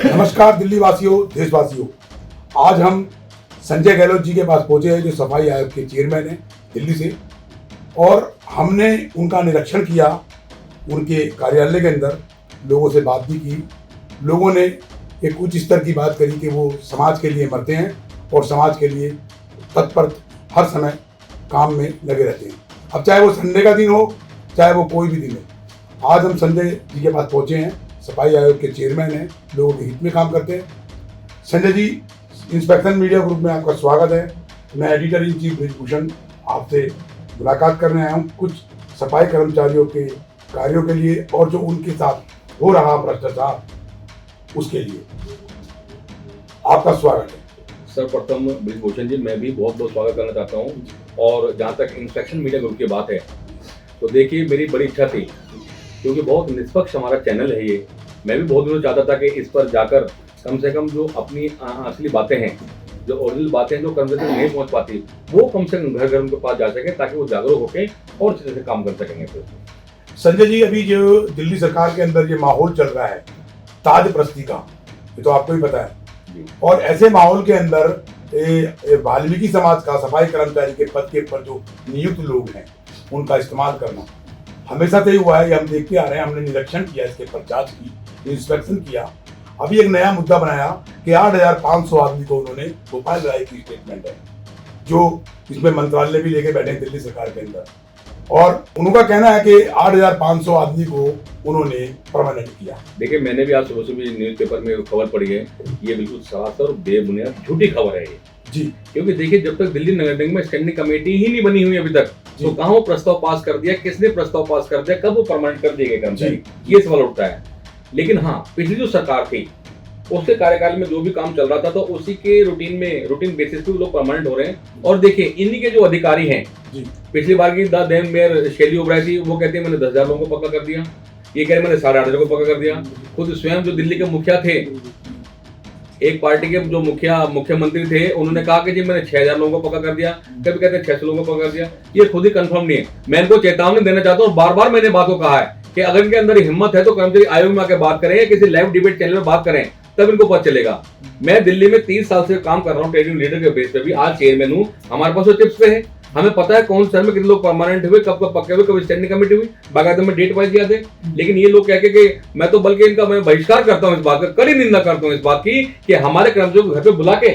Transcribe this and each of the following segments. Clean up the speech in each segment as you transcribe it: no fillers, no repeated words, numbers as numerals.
नमस्कार दिल्ली वासियों, देशवासियों। आज हम संजय गहलोत जी के पास पहुंचे हैं, जो सफाई आयोग के चेयरमैन हैं दिल्ली से, और हमने उनका निरीक्षण किया। उनके कार्यालय के अंदर लोगों से बात भी की। लोगों ने एक उच्च स्तर की बात करी कि वो समाज के लिए मरते हैं और समाज के लिए तत्पर हर समय काम में लगे रहते हैं। अब चाहे वो संडे का दिन हो, चाहे वो कोई भी दिन हो। आज हम संजय जी के पास पहुंचे हैं। सफाई आयोग के चेयरमैन हैं, लोगों के हित में काम करते हैं। Sanjay ji, inspection media group में आपका स्वागत है। मैं एडिटर इन चीफ ब्रिजभूषण आपसे मुलाकात करने आया हूँ कुछ सफाई कर्मचारियों के कार्यों के लिए और जो उनके साथ हो रहा भ्रष्टाचार उसके लिए। आपका स्वागत है। सर, प्रथम ब्रिजभूषण जी, मैं भी बहुत बहुत स्वागत करना चाहता हूँ। और जहाँ तक इंस्पेक्शन मीडिया ग्रुप की बात है, तो देखिए, मेरी बड़ी इच्छा थी, क्योंकि बहुत निष्पक्ष हमारा चैनल है ये। मैं भी बहुत दिनों चाहता था कि इस पर जाकर कम से कम जो अपनी असली बातें हैं, जो ओरिजिनल बातें हैं, जो कर्मचारी नहीं पहुंच पाती, वो कम से कम घर घर उनके पास जा सके, ताकि वो जागरूक होकर और अच्छे से काम कर सकेंगे। फिर संजय जी, अभी जो दिल्ली सरकार के अंदर ये माहौल चल रहा है ताजप्रस्ती का, ये तो आपको ही पता है। और ऐसे माहौल के अंदर वाल्मीकि समाज का सफाई कर्मचारी के पद के पर जो नियुक्त लोग हैं, उनका इस्तेमाल करना हमेशा से ही हुआ है। ये हम देखते आ रहे हैं। हमने निरीक्षण किया, इसके पर जांच की, इंस्पेक्शन किया। अभी एक नया मुद्दा बनाया कि 8,500 आदमी को उन्होंने गोपाल राय की स्टेटमेंट है, जो इसमें मंत्रालय भी लेके बैठे दिल्ली सरकार के अंदर, और उनका कहना है कि 8,500 आदमी को उन्होंने परमानेंट किया। देखिए, मैंने भी आज सुबह सुबह न्यूज़पेपर में खबर पढ़ी है। ये बिल्कुल सरासर बेबुनियाद झूठी खबर है ये जी। क्योंकि देखिए, जब तक दिल्ली नगर निगम में स्टैंडिंग कमेटी ही नहीं बनी हुई अभी तक, तो कहाँ वो प्रस्ताव पास कर दिया, किसने प्रस्ताव पास कर दिया, कब वो परमानेंट कर दिए गए कर्मचारी, ये सवाल उठता है। लेकिन हाँ, पिछली जो सरकार थी उसके कार्यकाल में जो भी काम चल रहा था, तो उसी के रूटीन बेसिस पे लोग परमानेंट हो रहे हैं। और देखिए, इन्हीं के जो अधिकारी हैं, पिछली बार की द देम मेयर शैली ओबराय थी, वो कहते हैं मैंने 10,000 लोगों को पक्का कर दिया। ये कह रहे मैंने 8,500 को पक्का कर दिया। खुद स्वयं जो दिल्ली के मुखिया थे, एक पार्टी के जो मुख्यमंत्री थे, उन्होंने कहा कि जी मैंने 6,000 लोगों को पक्का कर दिया। कभी कहते हैं 600 लोगों को पक्का कर दिया। ये खुद ही कंफर्म नहीं है। मैं इनको चेतावनी देना चाहता हूँ, बार बार मैंने बात को कहा है कि अगर इनके अंदर हिम्मत है तो कर्मचारी आयोग में आकर बात करें या किसी लाइव डिबेट चैनल में बात करें, तब इनको पता चलेगा। मैं दिल्ली में 30 साल से काम कर रहा हूँ ट्रेडिंग लीडर के बेस पे भी, आज चेयरमैन हूँ। हमारे पास वो टिप्स पे है, हमें पता है कौन शहर में कितने लोग परमानेंट हुए, कब कब पक्के हुए, कब स्टैंडिंग कमेटी हुई, बाकायदा में डेट वाइज याद है। लेकिन ये लोग कह के कि मैं तो बल्कि इनका मैं बहिष्कार करता हूँ, इस बात का कड़ी निंदा करता हूँ इस बात की कि हमारे कर्मचारियों को घर पे बुला के,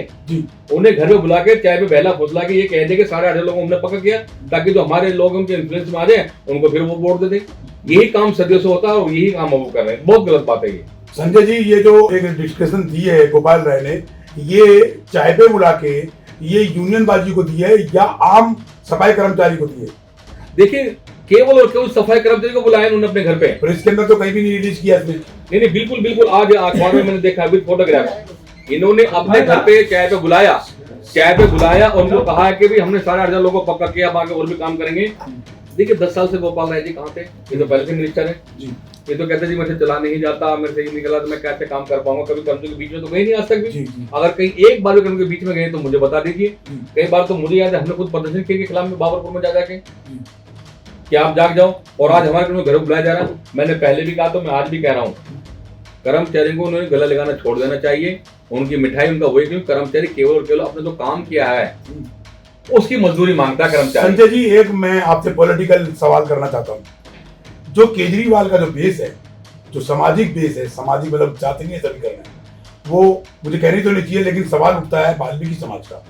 उन्हें घर पे बुला के चाय पे बहला फुसला के ये कह दे कि 8,500 लोगों हमने पक्का किया, ताकि जो हमारे लोग उनके इन्फ्लुएंस में आ जाए, उनको फिर वो वोट दे दे। यही काम सदियों से होता है और यही काम वो कर रहे हैं। बहुत गलत बात है ये। संजय जी, ये जो एक डिस्कशन दी है गोपाल राय ने, ये चाय पे बुला के ये यूनियन बाजी को दी है या आम सफाई कर्मचारी को दी है? देखिए, केवल और केवल सफाई कर्मचारी को बुलाया उन्होंने अपने घर पे, पर इसके अंदर तो कहीं भी नहीं रिलीज किया इसने। नहीं, बिल्कुल बिल्कुल। आज अखबार में मैंने देखा विद फोटोग्राफ, इन्होंने अपने घर पे चाय पे बुलाया और उनको कहा है कि भी हमने 8,500 लोगों को पक्का किया, बाकी और भी काम करेंगे। देखिए, 10 साल से गोपाल राय जी कहाँ थे? ये तो पहले से मिनिस्टर है जी। ये तो कहते जी मुझे चला नहीं जाता, मेरे से ही निकला, तो मैं कैसे काम कर पाऊंगा? कभी कर्मचारियों के बीच में तो गए नहीं आज तक भी। अगर कहीं एक बार भी कर्मचारियों के बीच में गए तो मुझे बता दीजिए। कई बार तो मुझे याद है, हमने खुद प्रदर्शन किए के खिलाफ में बाबरपुर में जा जाके कि आप जाग जाओ, और आज हमारे घर बुलाया जा रहा है। मैंने पहले भी कहा, तो मैं आज भी कह रहा हूँ, कर्मचारियों को उन्होंने गला लगाना छोड़ देना चाहिए। उनकी मिठाई उनका वही, क्योंकि कर्मचारी केवल और केवल अपने जो काम किया है उसकी मजदूरी मांगता है कर्मचारी। संजय जी, एक मैं आपसे पॉलिटिकल सवाल करना चाहता हूँ। जो केजरीवाल का जो बेस है, जो सामाजिक बेस है, सामाजिक मतलब चाहते नहीं है सभी करना है, वो मुझे कहनी तो नहीं चाहिए, लेकिन सवाल उठता है वाल्मीकि समाज का,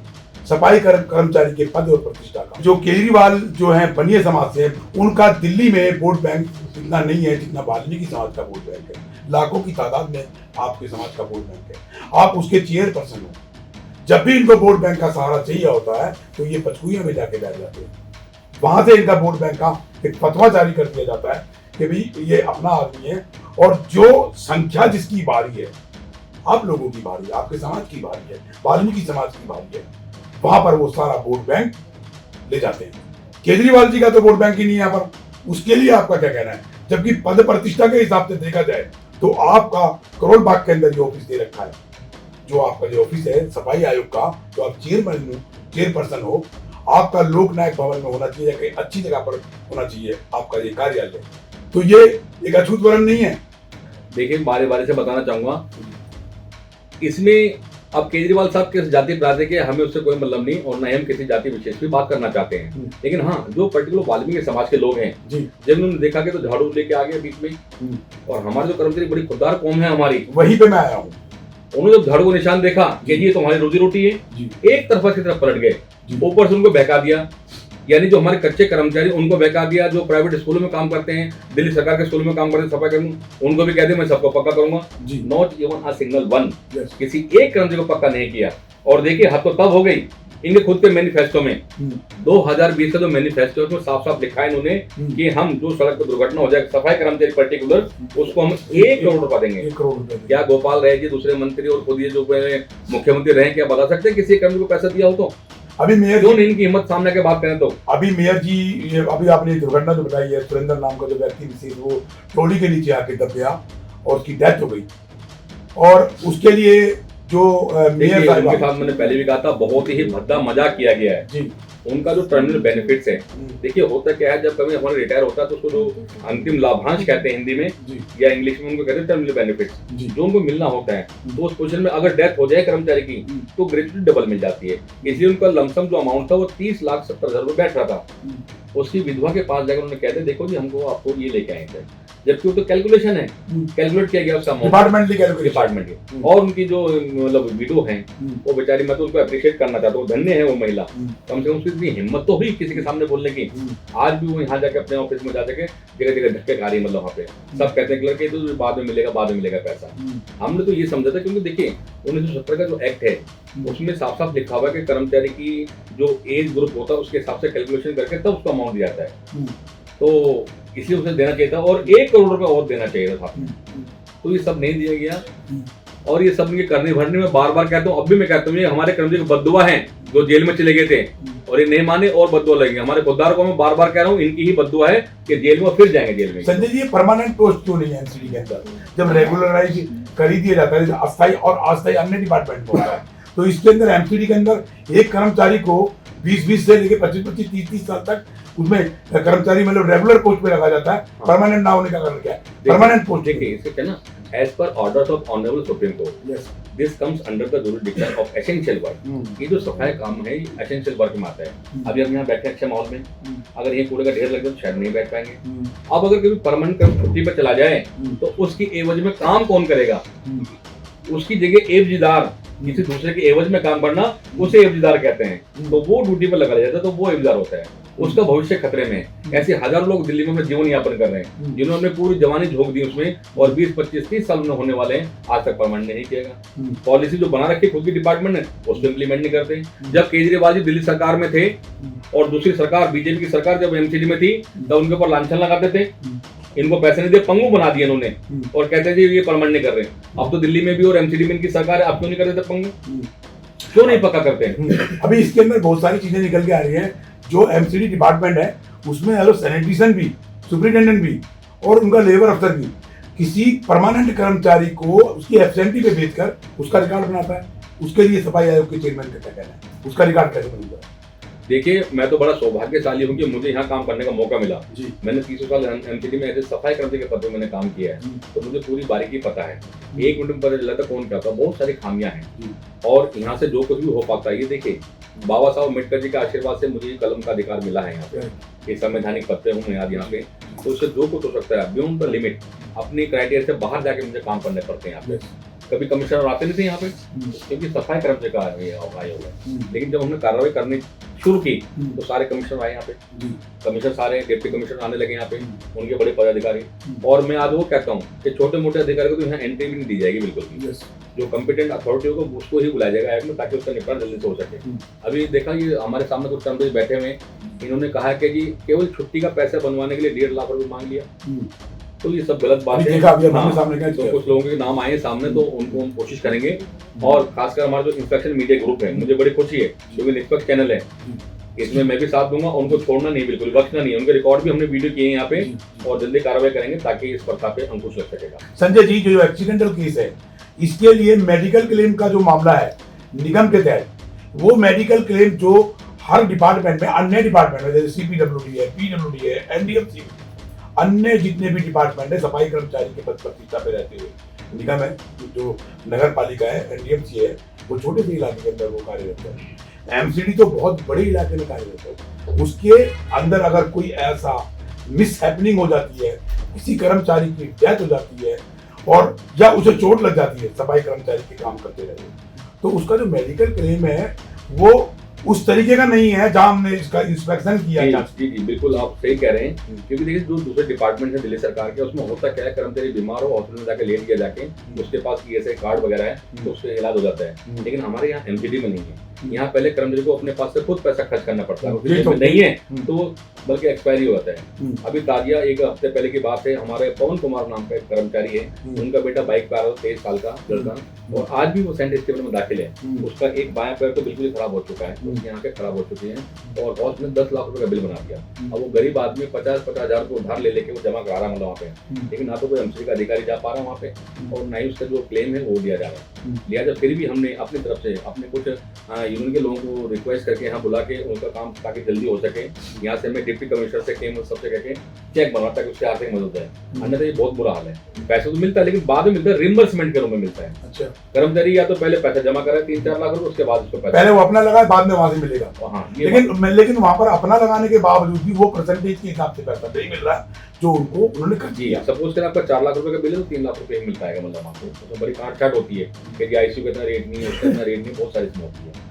सफाई कर्मचारी के पद और प्रतिष्ठा का। जो केजरीवाल जो है बनिए समाज से, उनका दिल्ली में वोट बैंक इतना नहीं है जितना वाल्मीकि समाज का वोट बैंक है। लाखों की तादाद में आपके समाज का वोट बैंक है, आप उसके चेयरपर्सन हो। जब भी इनको वोट बैंक का सहारा चाहिए होता है तो ये पचकुइयों में जाके बैठ जाते हैं। वहां से इनका वोट बैंक का एक फतवा जारी कर दिया जाता है कि भाई ये अपना आदमी है, और जो संख्या जिसकी बारी है, आप लोगों की बारी है, आपके समाज की बारी है, वाल्मीकि समाज की बारी है, वहां पर वो सारा वोट बैंक ले जाते हैं। केजरीवाल जी का तो वोट बैंक ही नहीं है यहाँ पर। उसके लिए आपका क्या कहना है? जबकि पद प्रतिष्ठा के हिसाब से देखा जाए तो आपका करोल बाग के अंदर ये ऑफिस दे रखा है, जो आपका जो ऑफिस है सफाई आयोग का, जो आप चेयरपर्सन हो, आपका लोकनायक भवन में होना चाहिए, कहीं अच्छी जगह पर होना चाहिए आपका ये कार्यालय। तो ये एक अछूत वर्ण नहीं है। देखिए, बारे बारे से बताना चाहूंगा, इसमें अब केजरीवाल साहब किस जाति प्रांत के हमें उससे कोई मतलब नहीं और न ही हम किसी जाति विशेष की बात करना चाहते हैं, लेकिन हाँ जो पर्टिकुलर वाल्मीकि समाज के लोग हैं जी, जब उन्होंने देखा कि तो झाड़ू लेके आ गए बीच में, और हमारे जो कर्मचारी बड़ी खुददार कौम है हमारी, वहीं पे मैं आया हूँ। उन्होंने जब झाड़ू को निशान देखा कि ये तो हमारी रोजी रोटी है, एक तरफा की तरफ पलट गए, ऊपर से उनको बहका दिया, यानी जो हमारे कच्चे कर्मचारी उनको बहका दिया, जो प्राइवेट स्कूलों में काम करते हैं, दिल्ली सरकार के स्कूलों में काम करते हैं सफाई कर्मी, उनको भी कह दे मैं सबको पक्का करूंगा। Not even a single one, किसी एक कर्मचारी को पक्का नहीं किया। और देखिए हद तो तब हो गई इनके खुद के मैनिफेस्टो में 2020 का जो मैनिफेस्टो है उसमें साफ साफ लिखा है इन्होंने कि हम जो सड़क पर दुर्घटना हो जाए सफाई कर्मचारी पर्टिकुलर उसको हम 1 करोड़ रुपया देंगे। 1 करोड़ रुपए। क्या गोपाल राय जी दूसरे मंत्री और खुद ये जो मुख्यमंत्री रहे क्या बता सकते हैं किसी कर्मी को पैसा दिया हो? तो अभी मेयर क्यों नहीं इनकी हिम्मत सामने के बात करें? तो अभी मेयर जी, ये अभी आपने दुर्घटना जो बताई है, सुरेंद्र नाम का जो व्यक्ति विशेष वो ट्रॉली के नीचे आके दब गया और उसकी डेथ हो गई, और उसके लिए जो मेयर उनके साथ मैंने पहले भी कहा था बहुत ही भद्दा मजाक किया गया है जी। उनका जो टर्मिनल बेनिफिट्स है, देखिए होता क्या है जब कभी हमारा रिटायर होता है तो उसको जो अंतिम लाभांश कहते हैं हिंदी में या इंग्लिश में उनको कहते हैं टर्मिनल बेनिफिट्स, जो उनको मिलना होता है, तो उस पोजीशन में अगर डेथ हो जाए कर्मचारी की तो ग्रेजुएटी डबल मिल जाती है। इसलिए उनका लमसम जो अमाउंट था वो 30,70,000 रुपए बैठ रहा था। उसकी विधवा के पास जाकर उन्होंने कहते देखो जी हमको आपको ये लेके आए थे, जबकि वो तो कैलकुलेशन है, कैलकुलेट किया गया उसका डिपार्टमेंट। और उनकी जो मतलब विडो है वो बेचारी, मैं तो उनको अप्रिशिएट करना चाहता हूँ, धन्य है वो महिला, कम से कम उसकी इतनी हिम्मत तो हुई किसी के सामने बोलने की। आज भी वो यहाँ जाके अपने ऑफिस में जा के जगह जगह धक्के खा रही है, मतलब वहाँ पे सब कहते हैं कि तो बाद में मिलेगा पैसा। हमने तो ये समझा था क्योंकि देखिए 1970 का जो एक्ट है उसमें साफ साफ लिखा हुआ है कि कर्मचारी की जो एज ग्रुप होता है उसके हिसाब से कैलकुलेशन करके तब उसका अमाउंट दिया जाता है, तो इसलिए उसे देना चाहिए था और 1 करोड़ रुपए और देना चाहिए था। तो ये सब नहीं दिया गया और ये सब करने भरने में बार बार कहता हूँ, अब भी मैं कहता हूँ ये हमारे कर्मचारी को बद्दुआ है जो जेल में चले गए थे और ये नहीं माने और बद्दुआ लगेंगे। हमारे खुददार को मैं बार बार कह रहा हूँ इनकी ही बद्दुआ है कि जेल में फिर जाएंगे जेल में। संजय जी, ये परमानेंट पोस्ट क्यों नहीं है एमसीडी के अंदर? जब रेगुलराइज कर ही दिया जाता है अस्थायी और अस्थायी अन्य डिपार्टमेंट होता है, तो इसके अंदर एमसीडी के अंदर एक कर्मचारी को 20 से लेकर 25 30 साल तक उसमें कर्मचारी मतलब रेगुलर पोस्ट पे रखा जाता है। परमानेंट ना होने का कारण क्या है? परमानेंट पोस्ट देखिए इसके क्या ना, as per orders of honourable Supreme Court this comes under the jurisdiction of essential work. ये जो सफाई काम है ये एसेंशियल वर्क में आता है। अभी हम यहाँ बैठे अच्छे माहौल में, अगर ये कूड़े का ढेर लग जाए तो शायद नहीं बैठ पाएंगे। अब अगर कभी परमानेंट छुट्टी पर चला जाए तो उसकी एवज में काम कौन करेगा? उसकी जगह एवजीदार, किसी दूसरे के एवज में काम करना उसे एवजीदार कहते हैं, तो वो ड्यूटी पर लगा जाता है तो वो एवजीदार होता है, उसका भविष्य खतरे में। ऐसे हजारों लोग दिल्ली में अपना जीवन यापन कर रहे हैं जिन्होंने पूरी जवानी झोंक दी उसमें और 20 25 30 साल में होने वाले हैं, आज तक परमानेंट नहीं किया। पॉलिसी जो बना रखी खुद की डिपार्टमेंट ने उसको इम्प्लीमेंट नहीं करते। जब केजरीवाल जी दिल्ली सरकार में थे और दूसरी सरकार बीजेपी की सरकार जब एमसीडी में थी तब उनके ऊपर लांछन लगाते थे, इनको पैसे नहीं दिए, पंगु बना दिए इन्होंने और कहते थे ये परमानेंट नहीं कर रहे। अब तो दिल्ली में भी और एमसीडी में इनकी सरकार है, आप क्यों नहीं कर देते पंगु? क्यों नहीं पक्का करते हैं? अभी इसके अंदर बहुत सारी चीजें निकल के आ रही है। जो एमसीडी डिपार्टमेंट है उसमें हेलो सैनिटेशन भी, सुपरिटेंडेंट भी और उनका लेबर अफसर भी किसी परमानेंट कर्मचारी को उसकी एब्सेंटी पे भेजकर उसका रिकॉर्ड बनाता है। उसके लिए सफाई आयोग के चेयरमैन का क्या कहना है? उसका रिकॉर्ड कैसे बनता है? देखिए मैं तो बड़ा सौभाग्यशाली हूँ कि मुझे यहाँ काम करने का मौका मिला। मैंने 30 साल एमसीडी में ऐसे सफाई कर्मचारी के पद पे मैंने काम किया है, तो मुझे पूरी बारीकी पता है। 1 मिनट में पता चला था कौन क्या था, बहुत सारी खामियां हैं और यहाँ से जो कुछ भी हो पाता है। ये देखिए बाबा साहब अम्बेडकर जी के आशीर्वाद से मुझे कलम का अधिकार मिला है यहाँ पे, ये संवैधानिक पद पे हूँ मैं आज यहाँ पे, तो उससे जो कुछ हो सकता है बियॉन्ड द लिमिट अपनी क्राइटेरिया से बाहर जाके मुझे काम करने पड़ते हैं यहाँ पे। कभी कमिश्नर आते नहीं थे यहाँ पे क्योंकि सफाई कर्मचारी का आयोग है, लेकिन जब हमने कार्रवाई करनी शुरू की तो सारे कमिश्नर आए यहाँ पे, कमिश्नर सारे डिप्टी कमिश्नर आने लगे यहाँ पे, उनके बड़े पदाधिकारी। और मैं आज वो कहता हूँ कि छोटे मोटे अधिकारी को तो यहाँ एंट्री भी नहीं दी जाएगी बिल्कुल भी। जो कॉम्पिटेंट अथॉरिटी होगा उसको ही बुलाया जाएगा में ताकि उसका निपटान जल्दी से हो सके। अभी देखा ये हमारे सामने कुछ कर्मचारी बैठे हुए, इन्होंने कहा कि जी केवल छुट्टी का पैसा बनवाने के लिए 1.5 लाख रुपए मांग लिया, तो ये सब गलत बात है। तो कुछ लोगों के नाम आए सामने तो उनको हम कोशिश करेंगे और खासकर हमारा जो इंस्पेक्शन मीडिया ग्रुप है, मुझे बड़ी खुशी है क्योंकि निष्पक्ष चैनल है, इसमें मैं भी साथ दूंगा, उनको छोड़ना नहीं, बिल्कुल बख्शना नहीं। उनके रिकॉर्ड भी हमने वीडियो किए हैं यहाँ पे और जल्दी कार्रवाई करेंगे ताकि इस प्रथा पे अंकुश लग सकेगा। संजय जी, जो एक्सीडेंटल केस है इसके लिए मेडिकल क्लेम का जो मामला है निगम के तहत, वो मेडिकल क्लेम जो हर डिपार्टमेंट में, अन्य डिपार्टमेंट में जैसे सीपीडब्ल्यूडी है, पीडब्ल्यूडी है, एनडीएमसी, अन्य जितने भी डिपार्टमेंट है सफाई कर्मचारी के पद प्रतिष्ठा पे रहते हुए निगम है, जो नगर पालिका है, एनडीएमसी है, वो छोटे से इलाके के अंदर वो कार्यरत है। एमसीडी तो बहुत बड़े इलाके में कार्यरत है। उसके अंदर अगर कोई ऐसा मिस हैपनिंग हो जाती है, किसी कर्मचारी की डेथ हो जाती है और या उसे चोट लग जाती है सफाई कर्मचारी के काम करते रहे, तो उसका जो मेडिकल क्लेम है वो उस तरीके का नहीं है जहां हमने इसका इंस्पेक्शन किया। जी जी बिल्कुल आप सही कह रहे हैं, क्योंकि देखिए जो दूसरे डिपार्टमेंट है दिल्ली सरकार के, उसमें होता क्या है, कर्मचारी बीमार हो हॉस्पिटल में जाके लेट गया जाके, उसके पास ईएसआई कार्ड वगैरह है तो उससे इलाज हो जाता है। लेकिन हमारे यहाँ एमसीडी में नहीं है। यहाँ पहले कर्मचारी को अपने पास से खुद पैसा खर्च करना पड़ता है, तो नहीं है तो बल्कि एक्सपायरी हो जाता है। अभी ताजिया एक हफ्ते पहले की बात है, हमारे पवन कुमार नाम का एक कर्मचारी है, उनका बेटा बाइक पे आ रहा था, 23 साल का लड़का, और आज भी वो सेंट स्टेबल में दाखिल है। उसका एक बायां पैर तो बिल्कुल ही खराब हो चुका है, उसकी आंखें खराब हो चुकी हैं और हॉस्पिटल ने 10 लाख रुपए का बिल बना दिया। अब वो गरीब आदमी 50-50 हजार को उधार ले लेके वो जमा करा रहा है वहाँ पे, लेकिन ना तो कोई एमसीडी का अधिकारी जा पा रहा है वहाँ पे और ना ही उसका जो क्लेम है वो दिया जा रहा है। लिहाजा फिर भी हमने अपनी तरफ से अपने कुछ यूनियन के लोगों को रिक्वेस्ट करके यहाँ बुला के उनका काम ताकि जल्दी हो सके, यहाँ से मैं डिप्टी कमिश्नर से क्लेम सबसे कह के चेक बनवा ताकि उससे आर्थिक मदद है। अन्यथा ये बहुत बुरा हाल है। पैसा तो मिलता है लेकिन बाद में मिलता है, रिम्बर्समेंट के रूप में मिलता है। अच्छा, कर्मचारी या तो पहले पैसा जमा करे 3-4 लाख रुपए, उसके बाद उसको पैसा पहले वो अपना लगाए बाद में वहां से मिलेगा। हाँ, लेकिन वहां पर अपना लगाने के बावजूद भी वो परसेंटेज के हिसाब से पैसा नहीं मिल रहा जो उनको उन्होंने कर दिया। सपोज करें आपका 4 लाख रुपए का बिल है तो 3 लाख रुपए ही मिल पाएगा, मतलब आपको तो बड़ी काट छाट होती है कि आईसीयू का इतना रेट नहीं है, उसका इतना रेट नहीं, बहुत सारी चीजें होती है।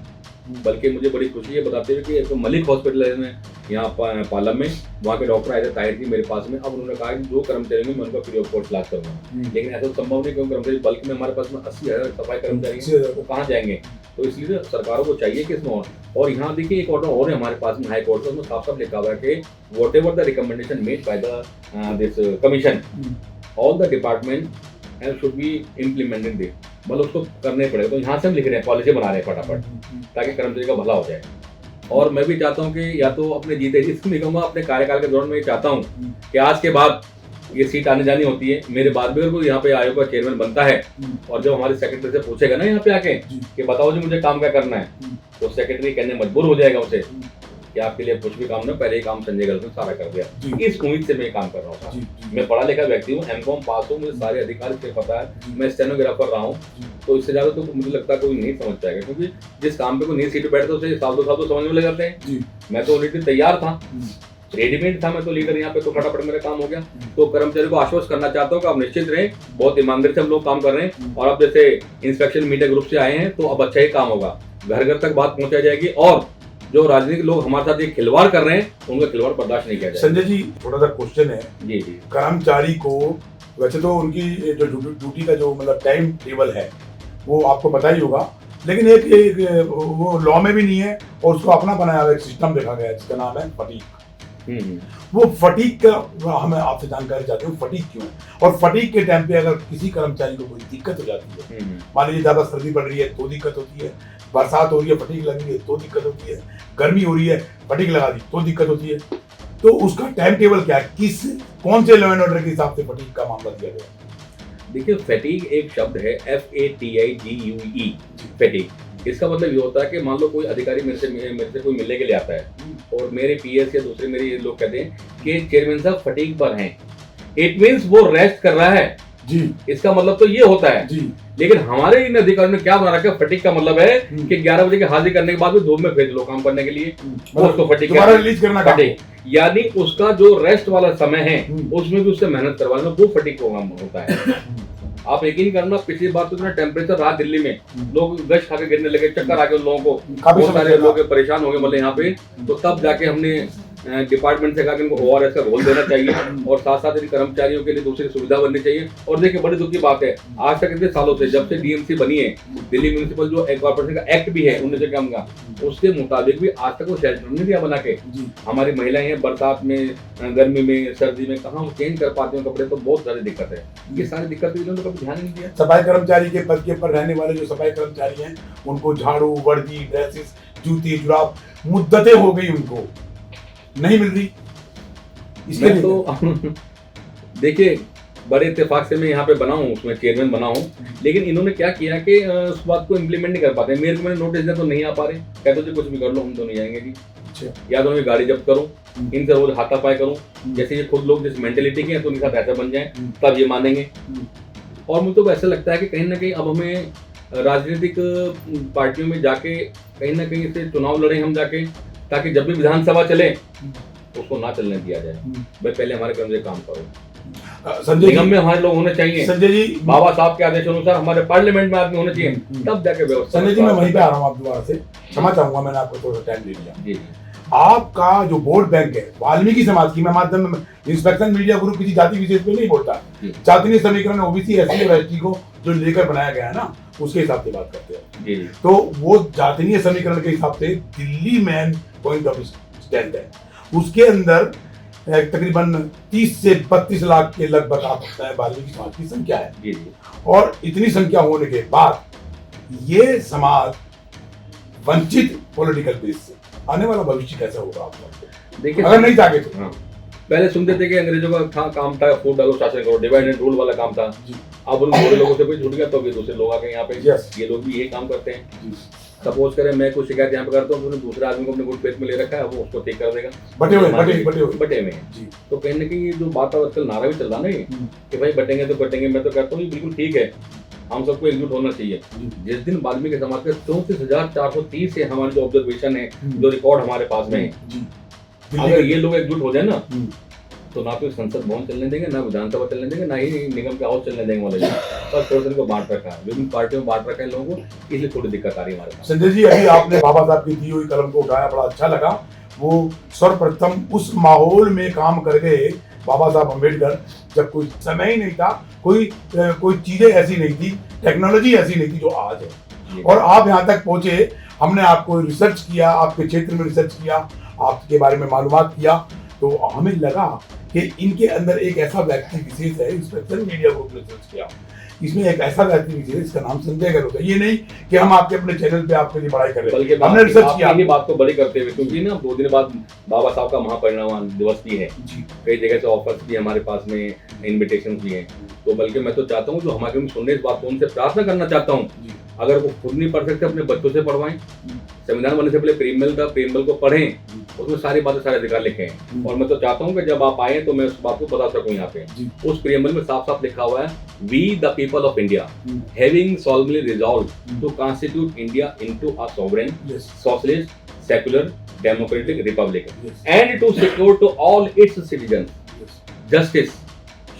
बल्कि मुझे बड़ी खुशी है बताते हुए कि एक मलिक हॉस्पिटल है में यहाँ पालम में, वहाँ के डॉक्टर आए थे ताहिर जी मेरे पास में। अब उन्होंने कहा कि जो कर्मचारी में मैं उनका फ्री ऑफ कॉस्ट इलाज करूँगा, लेकिन ऐसा संभव नहीं क्योंकि कर्मचारी बल्क में हमारे पास में 80,000 सफाई कर्मचारी हैं, वो कहाँ जाएंगे। तो इसलिए सरकारों को चाहिए कि इसमें और यहाँ देखिए एक ऑर्डर और है हमारे पास में हाई कोर्ट में, उसमें साफ साफ लिखा हुआ है कि whatever the recommendation made by the this commission, all the department and should be implemented they, मतलब उसको करने पड़ेगा। तो यहाँ से हम लिख रहे हैं, पॉलिसी बना रहे हैं फटाफट ताकि कर्मचारी का भला हो जाए। और मैं भी चाहता हूँ कि या तो अपने जीते जी इसमें कहूँगा अपने कार्यकाल के दौरान मैं चाहता हूँ कि आज के बाद ये सीट आने जानी होती है, मेरे बाद भी अगर कोई यहाँ पे आयोग का चेयरमैन बनता है और जब हमारे सेक्रेटरी से पूछेगा ना यहाँ पे आके कि बताओ जी मुझे काम क्या करना है, तो सेक्रेटरी कहने मजबूर हो जाएगा उसे कि आपके लिए कुछ भी काम नहीं, पहले ही काम संजय गलत ने सारा कर दिया। इस उम्मीद से मैं काम कर रहा हूँ। मैं पढ़ा लिखा व्यक्ति हूँ, एमकॉम पास हूँ, मुझे सारे अधिकार से पता है, मैं स्टेनोग्राफर रहा हूँ, तो इससे ज्यादा तो मुझे लगता है कोई नहीं समझ पाएगा, क्योंकि जिस काम पे कोई नई सीट बैठते उसे साल 2 साल तो समझ में लग जाते हैं। मैं तो ऑलरेडी तैयार था, रेडीमेड था, मैं तो लीडर यहाँ पे, तो फटाफट मेरा काम हो गया। तो कर्मचारी को आश्वस्त करना चाहता हूँ कि आप निश्चित रहें, बहुत ईमानदारी से हम लोग काम कर रहे हैं और अब जैसे इंस्पेक्शन मीडिया ग्रुप से आए हैं तो अब अच्छा ही काम होगा, घर घर तक बात पहुंचाई जाएगी और जो राजनीतिक लोग हमारे साथ ये खिलवाड़ कर रहे हैं उनका खिलवाड़ बर्दाश्त नहीं किया जाएगा। संजय जी थोड़ा सा क्वेश्चन है, जी कर्मचारी को वैसे तो उनकी जो ड्यूटी का जो मतलब टाइम टेबल है वो आपको पता ही होगा, लेकिन एक वो लॉ में भी नहीं है और उसको अपना बनाया हुआ एक सिस्टम देखा गया है जिसका नाम है फटीक। वो फटीक का हमें आपसे जानकारी चाहते हैं, फटीक क्यों है और फटीक के टाइम पे अगर किसी कर्मचारी को कोई दिक्कत हो जाती है, मान लीजिए ज्यादा सर्दी पड़ रही है तो दिक्कत होती है, बरसात हो रही है फटीक लग रही है तो दिक्कत होती है, गर्मी हो रही है फटीक लगा दी तो दिक्कत होती है, तो उसका टाइम टेबल क्या है, कौन से लॉ एंड ऑर्डर के हिसाब से फटीक का मामला दिया गया? देखिए फैटीग एक शब्द है, FATIGUE, फैटीग। इसका मतलब ये होता है कि मान लो कोई अधिकारी मेरे से कोई मिलने के लिए आता है और मेरे पीएस या दूसरे मेरे लोग कहते हैं कि चेयरमैन साहब फटीग पर हैं, इट मींस वो रेस्ट कर रहा है जी, इसका मतलब तो ये होता है जी। लेकिन हमारे इन अधिकारियों ने क्या बना रखा है, फटीग का मतलब है कि 11 बजे की हाजिरी करने के बाद भी धूप में भेज लो काम करने के लिए, वो उसको फटीग रिलीज करना फटीग, यानी उसका जो रेस्ट वाला समय है उसमें भी उससे मेहनत करवाना, वो फटीग प्रोग्राम होता है। आप यकीन करना पिछली बार तो इतना टेम्परेचर रहा दिल्ली में, लोग गश खा के गिरने लगे, चक्कर आ गए लोगों को, बहुत सारे लोग परेशान हो गए मतलब यहाँ पे, तो तब जाके हमने डिपार्टमेंट से कहा कि इनको ORS का रोल देना चाहिए और साथ साथ इन कर्मचारियों के लिए दूसरी सुविधा बननी चाहिए। और देखिए बड़ी दुख की बात है, आज तक इतने सालों से जब से डीएमसी बनी है, दिल्ली म्यूनिसिपल जो कॉर्पोरेशन का एक्ट भी है 1991 का, उसके मुताबिक भी आज तक वो शेल्टर नहीं दिया बना के। हमारी महिलाएं हैं बरसात में, गर्मी में, सर्दी में कहाँ वो चेंज कर पाती हैं कपड़े, तो बहुत सारी दिक्कत है। ये सारी दिक्कत इन्होंने कभी ध्यान नहीं दिया। सफाई कर्मचारी के पद के पर रहने वाले जो सफाई कर्मचारी हैं उनको झाड़ू, वर्दी, ड्रेसेस, जूती, जुराब मुद्दतें हो गई, उनको नहीं मिल रही। इसके लिए तो देखिए बड़े इत्तेफाक से मैं यहाँ पे बना हूँ, उसमें चेयरमैन बना हूँ, लेकिन इन्होंने क्या किया कि उस बात को इम्प्लीमेंट नहीं कर पाते। मेरे को मैंने नोटिस दिया तो नहीं आ पा रहे, कहते जी कुछ भी कर लो हम तो नहीं जाएंगे जी, या तो मैं गाड़ी जब्त करूँ, इनसे रोज हाथापाई करूँ, जैसे ये खुद लोग जिस मेंटेलिटी के हैं तो उनके साथ ऐसा बन जाए तब ये मानेंगे। और मुझे तो ऐसा लगता है कि कहीं ना कहीं अब हमें राजनीतिक पार्टियों में जाके कहीं ना कहीं से चुनाव लड़े हम जाके, ताकि जब भी विधानसभा चले तो उसको ना चलने दिया जाए। भाई पहले हमारे कर्म से काम करो। संजय निगम जी, में हमारे लोग होने चाहिए, संजय जी, बाबा साहब के आदेश अनुसार हमारे पार्लियामेंट में आदमी होने चाहिए, तब जाके व्यवस्था। संजय जी मैं वहीं पे आ रहा हूँ आप दोबारा से, क्षमा चाहूंगा मैंने आपको थोड़ा टाइम दे दिया। जी आपका जो वोट बैंक है वाल्मीकि समाज की, मैं माध्यम में इंस्पेक्शन मीडिया ग्रुप किसी जाति विशेष पे नहीं बोलता, जातीय समीकरण ओबीसी एससी और एसटी को जो लेकर बनाया गया है ना, उसके हिसाब से बात करते हैं। जी तो वो जातीय समीकरण के हिसाब से Delhi man point of stand है, उसके अंदर तकरीबन 30 से 32 लाख के लगभग आप सकते हैं वाल्मीकि समाज की संख्या है। जी और इतनी संख्या होने के बाद ये समाज वंचित पॉलिटिकल बेस से आने वाला भविष्य कैसा होगा आप लोगों को? देखिए, अगर नहीं जागे तो। हाँ, पहले सुनते थे कि अंग्रेजों का काम था फूट डालो शासन करो, डिवाइड एंड रूल वाला काम था। अब उन थोड़े लोगों से कोई छूट गया तो अभी दूसरे लोग आ गए यहाँ पे। ये लोग भी यही काम करते हैं। सपोज करें मैं कुछ शिकायत यहाँ पे करता हूँ, तो दूसरे आदमी को अपने गुट पेट में ले रखा है, वो उसको ठीक कर देगा। बटे में तो कहीं ना कहीं ये जो बात आजकल नारा भी चल रहा नहीं कि भाई बटेंगे तो बटेंगे, मैं तो कहता हूँ बिल्कुल ठीक है, हम सबको एकजुट होना चाहिए। जिस दिन वाल्मीकि समाज के 34,430 से हमारी जो ऑब्जर्वेशन है, जो रिकॉर्ड हमारे पास में है, अगर ये लोग एकजुट हो जाए ना, तो ना तो संसद भवन चलने देंगे, ना विधानसभा चलने देंगे, ना ही निगम के हाउस चलने देंगे वाले। बस थोड़ा को बांट रखा है, विभिन्न पार्टियों में बांट रखा है लोगों को, इसलिए थोड़ी दिक्कत आ रही है हमारे पास। संजय जी, अभी आपने बाबा साहब की दी हुई कलम को उठाया, बड़ा अच्छा लगा। वो सर्वप्रथम उस माहौल में काम कर गए बाबा साहब अम्बेडकर, जब कोई समय ही नहीं था, कोई चीजें ऐसी नहीं थी, टेक्नोलॉजी ऐसी नहीं थी जो आज है। और आप यहाँ तक पहुंचे, हमने आपको रिसर्च किया, आपके क्षेत्र में रिसर्च किया, आपके बारे में मालूमात किया, तो हमें लगा कि इनके अंदर एक ऐसा व्यक्ति विशेष है। इंस्पेक्शन मीडिया ग्रुप ने रिसर्च किया, इसमें एक ऐसा व्यक्ति विशेष, इसका नाम संजय गहलोत है। ये नहीं कि हम आपके अपने चैनल पे आपके लिए बड़ाई कर रहे हैं, हमने रिसर्च किया। इन्हीं बात को बड़ी करते हुए, क्योंकि ना 2 दिन बाद बाबा साहब का महापरिनिर्वाण दिवस भी है, कई जगह से ऑफर्स भी हमारे पास में, इन्विटेशन भी हैं। तो बल्कि मैं तो चाहता हूँ जो हमारे सुन रहे इस बात को, उनसे प्रार्थना करना चाहता हूँ, अगर वो खुद नहीं पढ़ सकते अपने बच्चों से पढ़वाएं। संविधान बनने से पहले प्रेमबल को पढ़ें, उसमें सारी बातें, सारे अधिकार लिखे हैं। और मैं तो चाहता हूँ कि जब आप आए तो मैं उस बात को बता सकूं। यहाँ पे उस प्रेमबल में साफ साफ लिखा हुआ है, we the people of India having solemnly resolved to constitute India into a sovereign, socialist, secular, democratic republic, and to secure to all its citizens justice,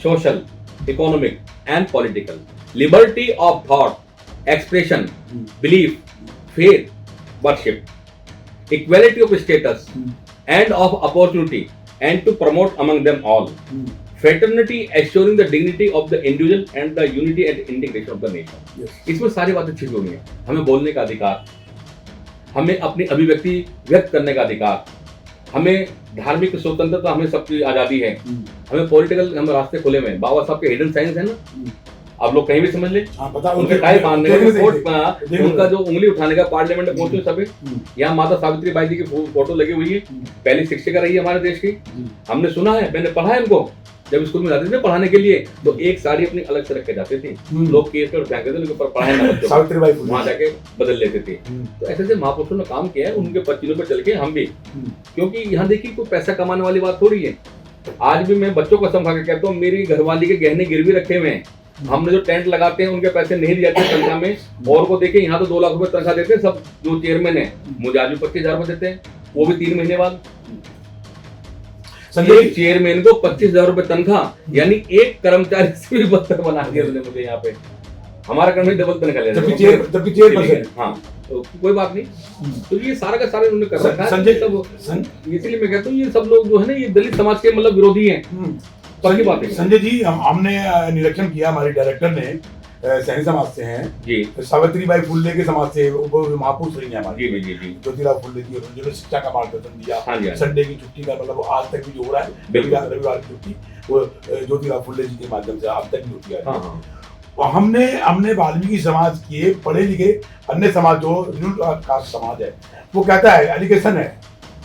social, economic, and political liberty of thought, expression, belief, faith, worship, equality of status and of opportunity, and to promote among them all fraternity, assuring the dignity of the individual and the unity and integration of the nation. इसमें सारी बातें छिपी हुई हैं। हमें बोलने का अधिकार, हमें अपनी अभिव्यक्ति व्यक्त करने का अधिकार, हमें धार्मिक स्वतंत्रता, हमें सबकी आजादी है, हमें पॉलिटिकल, हम रास्ते खुले में। बाबा साहब के हिडन साइंस है ना, आप लोग कहीं भी समझ ले, उनके टाई बांधने का, उनका जो उंगली उठाने का, पार्लियामेंट में पहुंचे सभी। यहाँ माता सावित्री बाई जी की फोटो लगी हुई है, पहली शिक्षिका रही है हमारे देश की। हमने सुना है, मैंने पढ़ा है उनको, जब स्कूल में जाते थे पढ़ाने के लिए, तो एक साड़ी अपनी अलग से रख के जाते थे, लोग केस पर फेंकते थे, उनके ऊपर पढ़ाए ना बच्चों, सावित्री बाई वहां जाके बदल लेते थे। तो ऐसे से महापुरुषों ने काम किया है, उनके पच्चीनों पर चल के हम भी, क्योंकि यहाँ देखिए कोई पैसा कमाने वाली बात थोड़ी है। आज भी मैं बच्चों को समझा के कहता हूँ, मेरी घरवाली के गहने गिरवी रखे हुए हैं, हमने जो टेंट लगाते हैं उनके पैसे नहीं दिए जाते तनख्वाह में, और को देखिए यहाँ तो 2 लाख रुपए तनख्वाह देते हैं सब जो चेयरमैन है, मुझे आज भी 25,000 रुपए देते हैं, वो भी 3 महीने बाद। एक चेयरमैन को 25,000 रुपए तनख्वाह, यानी एक कर्मचारी से भी बदतर बना दिया मुझे यहाँ पे। हमारा कर्मचारी डबल तनख्वाह ले रहा है। हाँ, तो कोई बात नहीं, तो ये सारा का सारा उन्होंने कर रखा है। इसीलिए मैं कहता हूँ ये सब लोग जो है ना, ये दलित समाज के मतलब विरोधी हैं। संजय जी, हमने निरीक्षण किया, हमारे डायरेक्टर ने सैनी समाज से हैं जी, सावित्री बाई फुले के समाज से, वो महापुरुष रही है हमारी जी, ज्योतिराव फुले जी, जिन्होंने शिक्षा का मार्गदर्शन दिया। संडे की छुट्टी का मतलब आज तक भी जो हो रहा है, रविवार की छुट्टी वो ज्योतिराव फुले जी के माध्यम से आज तक भी होती है। हमने वाल्मीकि समाज के पढ़े लिखे अन्य समाज, जो कास्ट समाज है, वो कहता है एलिगेशन है।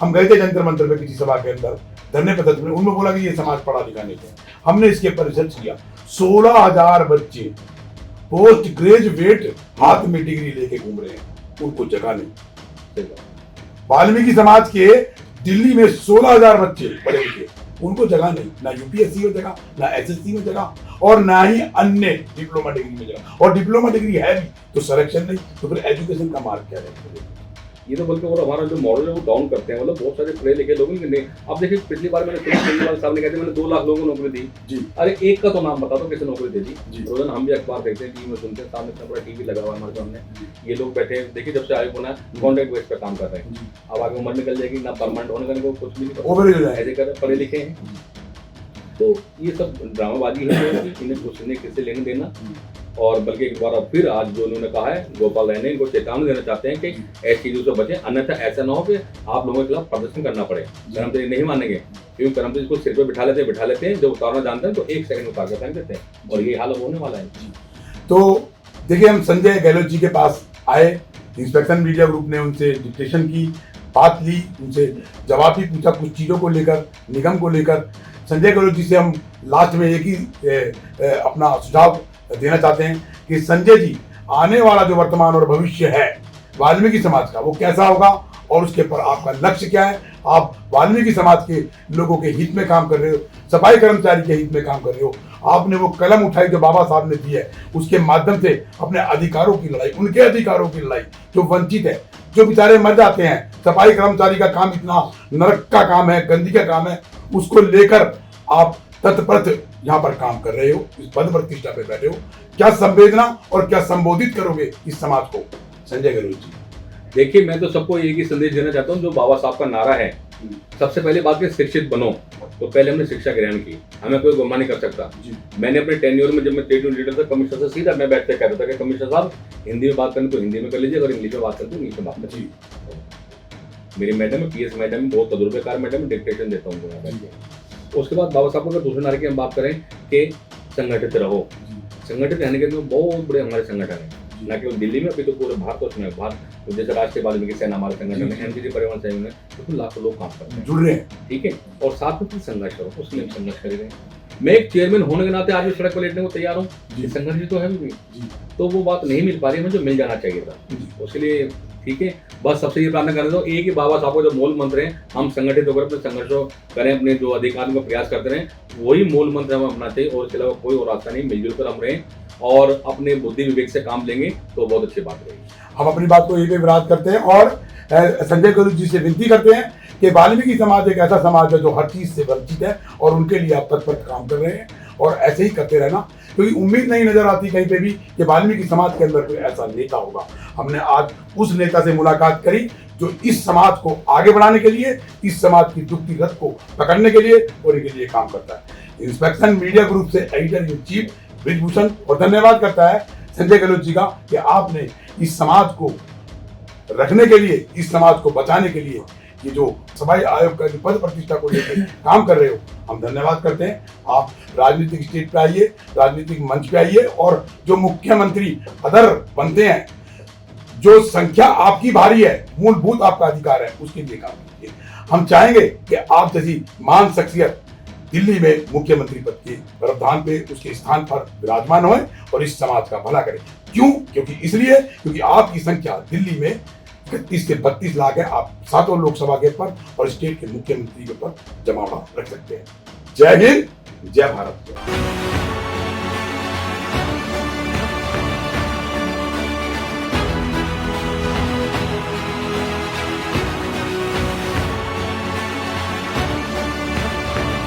हम गए थे जंतर मंतर पे किसी सभा के अंदर, धरने प्रदर्शन में, उन्होंने बोला कि ये समाज पढ़ा लिखा नहीं है। हमने इसके ऊपर रिसर्च किया, 16,000 बच्चे पोस्ट ग्रेजुएट हाथ में डिग्री लेके घूम रहे हैं, उनको जगह नहीं। वाल्मीकि समाज के दिल्ली में 16,000 बच्चे पढ़े लिखे, उनको जगह नहीं, ना यूपीएससी में जगह, ना एसएससी में जगह, और ना ही अन्य डिप्लोमा डिग्री में जगह। और डिप्लोमा डिग्री है भी तो सिलेक्शन नहीं, तो फिर एजुकेशन का मार्ग क्या है? ये तो बल्कि और हमारा जो मॉडल है वो डाउन करते हैं, मतलब बहुत सारे पढ़े लिखे लोग नहीं। अब देखिए पिछली बार मैंने केजरीवाल साहब ने कहते मैंने 2 लाख लोगों को नौकरी दी जी। अरे एक का तो नाम बता दो किसी नौकरी दे दी जी। रोजाना हम भी अखबार देखते हैं, टीवी में सुनते हैं, सामने इतना बड़ा टीवी लगा हुआ है हमारे सामने, ये लोग बैठे हैं, देखिए जब से आयोग बना कॉन्ट्रैक्ट बेस पे काम कर रहे हैं। अब आगे उम्र निकल जाएगी, ना परमानेंट होने का इनको कुछ भी नहीं पता, ऐसे कर पढ़े लिखे हैं। तो ये सब ड्रामाबाजी है, इन्हें कुछ नहीं किससे लेने देना। और बल्कि एक बार फिर आज जो उन्होंने कहा है गोपाल राय ने, इनको चेतावनी देना चाहते हैं कि ऐसी चीजों से बचें, अन्यथा ऐसा ना हो कि आप लोगों के खिलाफ प्रदर्शन करना पड़े। कर्मचारी नहीं मानेंगे, क्योंकि कर्मचारी को सिर पे बिठा लेते हैं, जब उतारना जानते हैं तो 1 सेकंड उतार कर फेंक देते हैं, और ये हाल होने वाला है। तो देखिए, हम संजय गहलोत जी के पास आए, इंस्पेक्शन मीडिया ग्रुप ने उनसे डिस्कशन की, बात ली, उनसे जवाब भी पूछा कुछ चीज़ों को लेकर, निगम को लेकर। संजय गहलोत जी से हम लास्ट में एक ही अपना सुझाव देना चाहते हैं कि संजय जी, आने वाला जो वर्तमान और भविष्य है वाल्मीकि समाज का, वो कैसा होगा और उसके पर आपका लक्ष्य क्या है? आप वाल्मीकि समाज के लोगों के हित में काम कर रहे हो, सफाई कर्मचारी के हित में काम कर रहे हो। आपने वो कलम उठाई जो बाबा साहब ने दी है, उसके माध्यम से अपने अधिकारों की लड़ाई, उनके अधिकारों की लड़ाई, जो वंचित है, जो बेचारे मर जाते हैं। सफाई कर्मचारी का काम इतना नरक का काम है, गंदी का काम है, उसको लेकर आप तत्परत यहाँ पर काम कर रहे हो, इस पद प्रतिष्ठा पे बैठे हो। क्या संवेदना और क्या संबोधित करोगे इस समाज को, संजय गहलोत जी? देखिए, मैं तो सबको एक ही संदेश देना चाहता हूँ, जो बाबा साहब का नारा है, सबसे पहले बात है शिक्षित बनो। तो पहले हमने शिक्षा ग्रहण की, हमें कोई गुमान नहीं कर सकता। मैंने अपने टेन्योर में, जब मैं ट्रेड यूनियन लीडर था, कमिश्नर से सीधा मैं बैठ के कहता था कि कमिश्नर साहब, हिंदी में बात करनी तो हिंदी में कर लीजिए, अगर इंग्लिश में बात करते तो इंग्लिश में बात कर लीजिए। मेरी मैडम है, PS मैडम, बहुत तजुर्बेकार मैडम, डिक्टेशन देता हूँ। उसके बाद बाबा साहब को अगर दूसरे नारे की हम बात करें कि संगठित रहो, संगठित रहने के लिए बहुत बड़े हमारे संगठन है, न केवल दिल्ली में, अभी तो पूरे भारत में। भारत तो जैसे राष्ट्रीय वाल्मीकि सेना हमारे संगठन में, MGG परिवहन संघ में, तो लाखों लोग काम करते हैं, जुड़ रहे हैं, ठीक है। और साथ में संघर्ष करो, उसके लिए संघर्ष करेंगे। मैं एक चेयरमैन होने के नाते आज भी सड़क पर लेटने को तैयार हूँ, संघर्ष तो है भी, तो वो बात नहीं मिल पा रही है, मुझे मिल जाना चाहिए था, उसके लिए ठीक है। बस सबसे ये प्रार्थना कर रहे हो, एक ही बाबा साहब को जो मूल मंत्र है, हम संगठित होकर अपने संघर्ष करें, अपने जो अधिकार का प्रयास करते रहें, वही मूल मंत्र हमें अपनाना चाहिए, और इसके अलावा कोई और रास्ता नहीं। मिलजुल कर हम रहें और अपने बुद्धि विवेक से काम लेंगे तो बहुत अच्छी बात रहेगी। हम अपनी बात को यही पे विराज करते हैं और संजय गहलोत जी से विनती करते हैं कि वाल्मीकि समाज एक ऐसा समाज है जो हर चीज से वंचित है, और उनके लिए आप तत्पर काम कर रहे हैं, और ऐसे ही करते रहना, क्योंकि उम्मीद नहीं नजर आती कहीं पे भी कि वाल्मीकि समाज के अंदर कोई ऐसा नेता होगा। हमने आज उस नेता से मुलाकात करी जो इस समाज को आगे बढ़ाने के लिए, इस समाज की दुखती रथ को पकड़ने के लिए और इनके लिए काम करता है। इंस्पेक्शन मीडिया ग्रुप से एडिटर इन चीफ ब्रिजभूषण और धन्यवाद करता है संजय गहलोत जी का कि आपने इस समाज को रखने के लिए, इस समाज को बचाने के लिए, ये जो सफाई आयोग का जो पद प्रतिष्ठा को लेकर काम कर रहे हो, हम धन्यवाद करते हैं। आप राजनीतिक स्टेज पे आइए, राजनीतिक मंच पे आइए, और जो मुख्यमंत्री अदर बनते हैं, जो संख्या आपकी भारी है, मूलभूत आपका अधिकार है, उसके लिए काम कीजिए। हम चाहेंगे कि आप जैसी महान शख्सियत दिल्ली में मुख्यमंत्री पद के प्रावधान पे, उसके स्थान पर विराजमान होए और इस समाज का भला करें। क्यों? क्योंकि इसलिए क्योंकि आपकी संख्या दिल्ली में 31 से 32 लाख है। आप 7 लोकसभा के पद और स्टेट के मुख्यमंत्री के पद जमा रख सकते हैं। जय हिंद, जय भारत।